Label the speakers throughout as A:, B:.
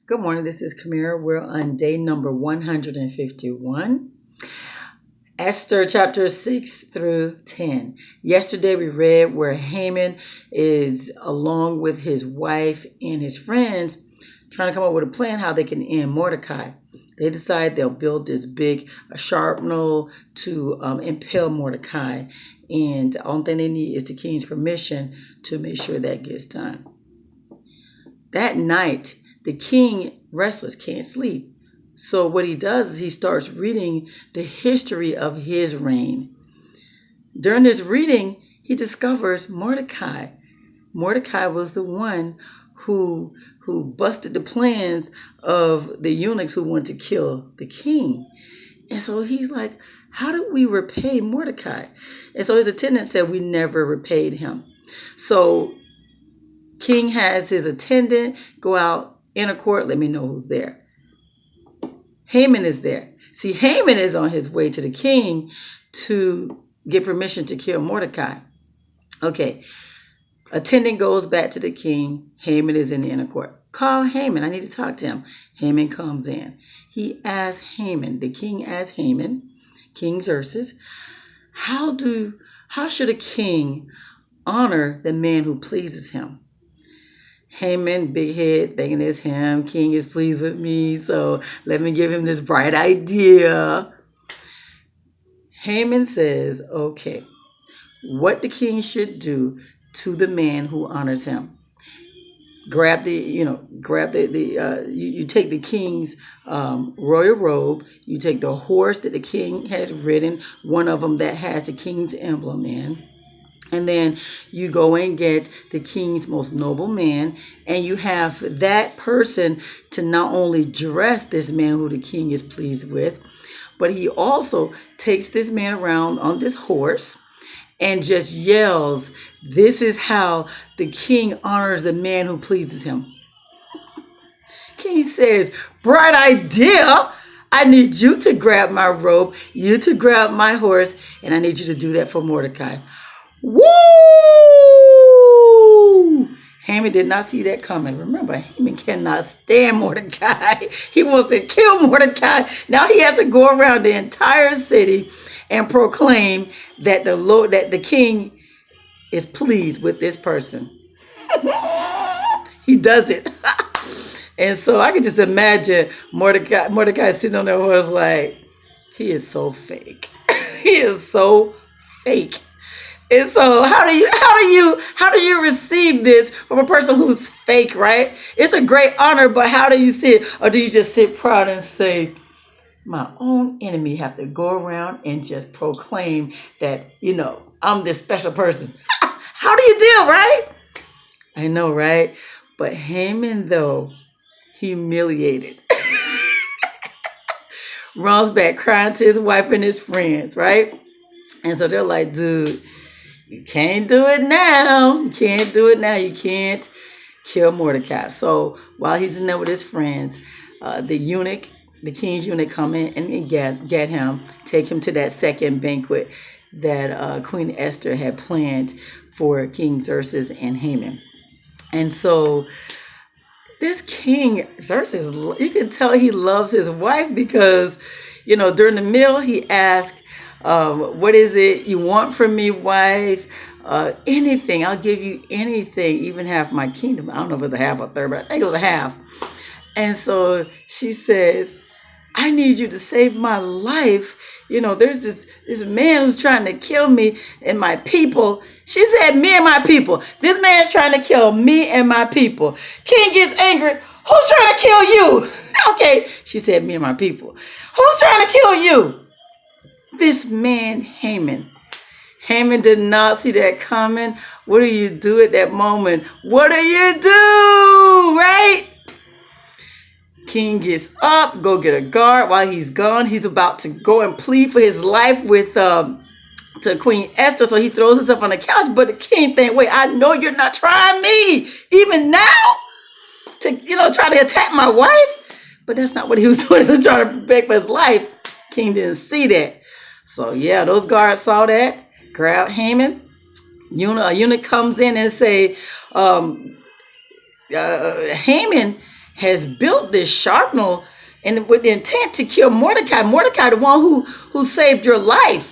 A: Good morning. This is Kamera. We're on day number 151. Esther chapter 6 through 10. Yesterday we read where Haman is along with his wife and his friends trying to come up with a plan how they can end Mordecai. They decide they'll build this big sharpenel to impale Mordecai. And the only thing they need is the king's permission to make sure that gets done. That night, the king, restless, can't sleep. So what he does is he starts reading the history of his reign. During this reading, he discovers Mordecai. Mordecai was the one who busted the plans of the eunuchs who wanted to kill the king. And so he's like, how do we repay Mordecai? And so his attendant said, we never repaid him. So king has his attendant go out in a court. Let me know who's there. Haman is there. See, Haman is on his way to the king to get permission to kill Mordecai. Okay. Attendant goes back to the king. Haman is in the inner court. Call Haman. I need to talk to him. Haman comes in. He asks Haman, the king asks Haman, King Xerxes, how should a king honor the man who pleases him? Haman, big head, thinking it's him. King is pleased with me, so let me give him this bright idea. Haman says, okay, what the king should do to the man who honors him. You take the king's royal robe, you take the horse that the king has ridden, one of them that has the king's emblem in. And then you go and get the king's most noble man, and you have that person to not only dress this man who the king is pleased with, but he also takes this man around on this horse and just yells, this is how the king honors the man who pleases him. King says, bright idea. I need you to grab my robe, you to grab my horse, and I need you to do that for Mordecai. Woo! Haman did not see that coming. Remember, Haman cannot stand Mordecai. He wants to kill Mordecai. Now he has to go around the entire city and proclaim that the king is pleased with this person. He does it. And so I can just imagine Mordecai sitting on that horse like, he is so fake. He is so fake. And so how do you receive this from a person who's fake, right? It's a great honor, but how do you see it? Or do you just sit proud and say, my own enemy have to go around and just proclaim that, I'm this special person. How do you deal, right? I know, right? But Haman, though, humiliated, runs back crying to his wife and his friends, right? And so they're like, dude, you can't do it now. You can't do it now. You can't kill Mordecai. So while he's in there with his friends, the king's eunuch come in and get him, take him to that second banquet that Queen Esther had planned for King Xerxes and Haman. And so this King Xerxes, you can tell he loves his wife because, during the meal he asked, what is it you want from me, wife? Anything. I'll give you anything, even half my kingdom. I don't know if it's a half or a third, but I think it was a half. And so she says, I need you to save my life. There's this man who's trying to kill me and my people. She said, me and my people. This man's trying to kill me and my people. King gets angry. Who's trying to kill you? Okay. She said, me and my people. Who's trying to kill you? This man, Haman. Haman did not see that coming. What do you do at that moment? What do you do? Right? King gets up, go get a guard. While he's gone, he's about to go and plead for his life with to Queen Esther. So he throws himself on the couch. But the king thinks, wait, I know you're not trying me even now to try to attack my wife. But that's not what he was doing. He was trying to beg for his life. King didn't see that. So yeah, those guards saw that, grabbed Haman. A eunuch comes in and say, Haman has built this shrapnel and with the intent to kill Mordecai. Mordecai, the one who saved your life.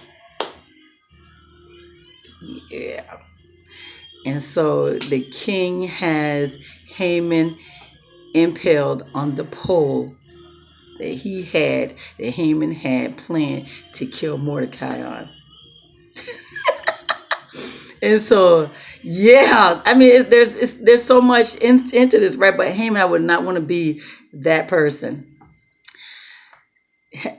A: Yeah. And so the king has Haman impaled on the pole that Haman had planned to kill Mordecai on. And so, yeah, I mean, there's so much into this, right? But Haman, I would not want to be that person.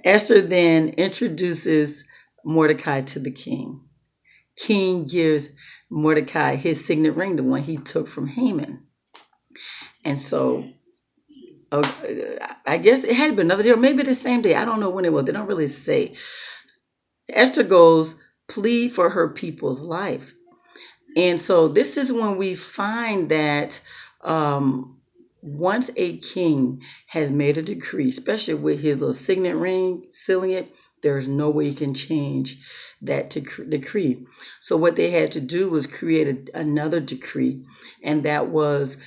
A: Esther then introduces Mordecai to the king. King gives Mordecai his signet ring, the one he took from Haman. And so, I guess it had to be another day, or maybe the same day. I don't know when it was. They don't really say. Esther goes, plead for her people's life. And so this is when we find that once a king has made a decree, especially with his little signet ring, sealing it, there's no way you can change that decree. So what they had to do was create another decree, and that was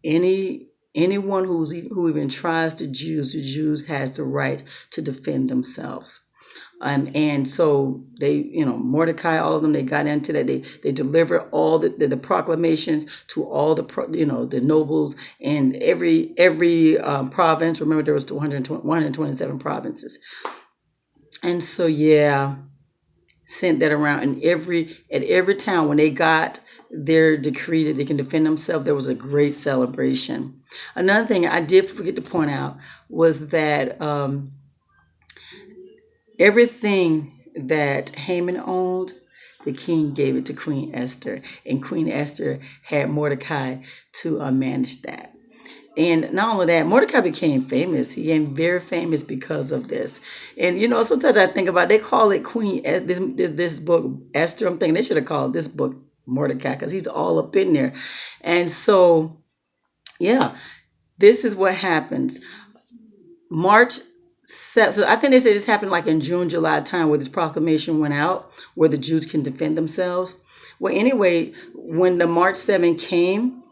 A: anyone who even tries the Jews has the right to defend themselves. And so they, Mordecai, all of them, they got into that. They delivered all the proclamations to all the nobles in every province. Remember, there was 127 provinces. And so, yeah, sent that around. And at every town, when they got their decree that they can defend themselves, there was a great celebration. Another thing I did forget to point out was that everything that Haman owned, the king gave it to Queen Esther. And Queen Esther had Mordecai to manage that. And not only that, Mordecai became famous. He became very famous because of this. And, sometimes I think about, they call it this book Esther. I'm thinking they should have called this book Mordecai, because he's all up in there. And so, yeah, this is what happens. March 7th. So I think they said this happened like in June, July time, where this proclamation went out, where the Jews can defend themselves. Well, anyway, when the March 7th came,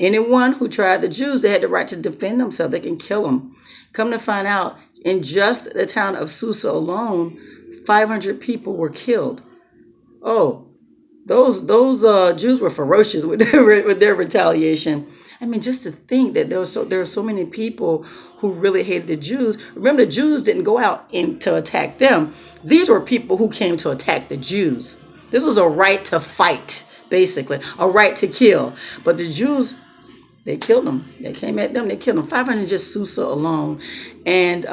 A: anyone who tried the Jews, they had the right to defend themselves. They can kill them. Come to find out, in just the town of Susa alone, 500 people were killed. Oh, those Jews were ferocious with their retaliation. I mean, just to think that there were so many people who really hated the Jews. Remember, the Jews didn't go out to attack them. These were people who came to attack the Jews. This was a right to fight, basically, a right to kill. But the Jews, they killed them. They came at them. They killed them. 500 just Susa alone. And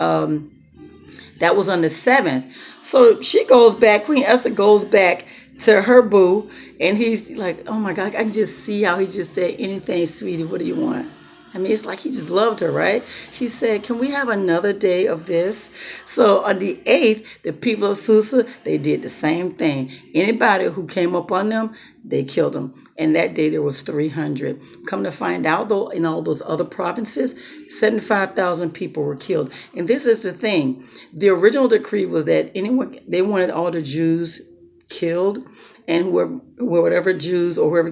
A: that was on the 7th. So she goes back. Queen Esther goes back to her boo. And he's like, oh, my God. I can just see how he just said, anything, sweetie. What do you want? I mean, it's like he just loved her, right? She said, can we have another day of this? So on the 8th, the people of Susa, they did the same thing. Anybody who came up on them, they killed them. And that day there was 300. Come to find out, though, in all those other provinces, 75,000 people were killed. And this is the thing. The original decree was that they wanted all the Jews killed. And whoever Jews or whoever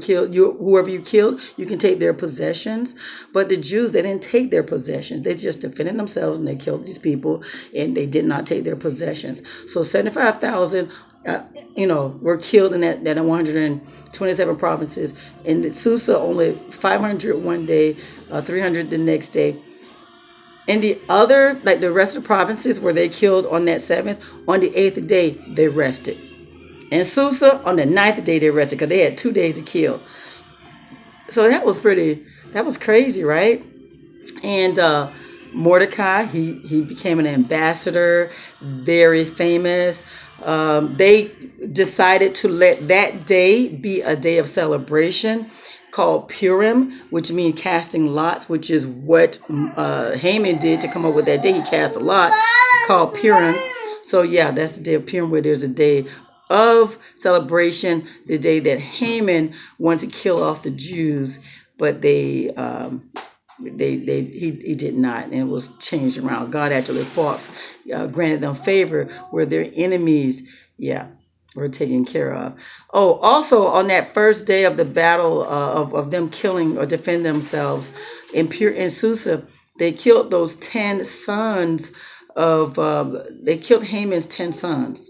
A: you killed, you can take their possessions. But the Jews, they didn't take their possessions. They just defended themselves, and they killed these people, and they did not take their possessions. So 75,000, were killed in that 127 provinces. In Susa, only 500 one day, 300 the next day. And the other, like the rest of the provinces where they killed on that 7th, on the 8th day, they rested. And Susa, on the 9th day, they rested because they had 2 days to kill. So that was crazy, right? And Mordecai, he became an ambassador, very famous. They decided to let that day be a day of celebration called Purim, which means casting lots, which is what Haman did to come up with that day. He cast a lot called Purim. So yeah, that's the day of Purim, where there's a day of celebration, the day that Haman wanted to kill off the Jews, but he did not, and it was changed around. God actually granted them favor where their enemies, were taken care of. Oh, also on that first day of the battle of them killing or defending themselves in Susa, They killed those 10 sons of, they killed Haman's 10 sons.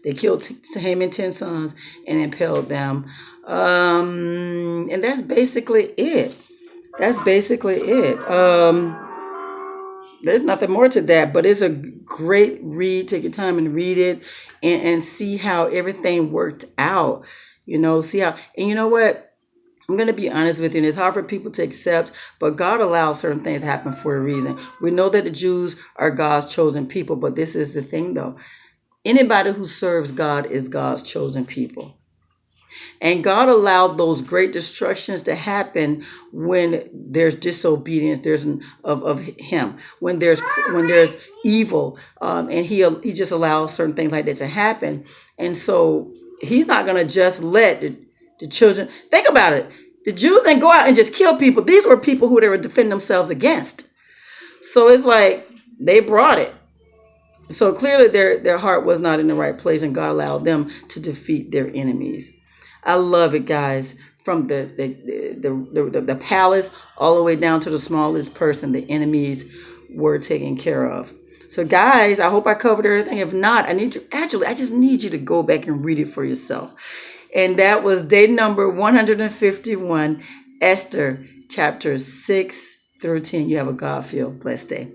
A: They killed Haman's 10 sons and impaled them. And that's basically it. That's basically it. There's nothing more to that, but it's a great read. Take your time and read it and see how everything worked out. See how, and you know what? I'm going to be honest with you, and it's hard for people to accept, but God allows certain things to happen for a reason. We know that the Jews are God's chosen people, but this is the thing though. Anybody who serves God is God's chosen people. And God allowed those great destructions to happen when there's disobedience, of Him, when there's evil, and He just allows certain things like that to happen. And so He's not going to just let the children. Think about it. The Jews didn't go out and just kill people. These were people who they were defending themselves against. So it's like they brought it. So clearly their heart was not in the right place, and God allowed them to defeat their enemies. I love it, guys. From the palace all the way down to the smallest person, the enemies were taken care of. So, guys, I hope I covered everything. If not, I just need you to go back and read it for yourself. And that was day number 151, Esther, chapters 6 through 10. You have a God-filled blessed day.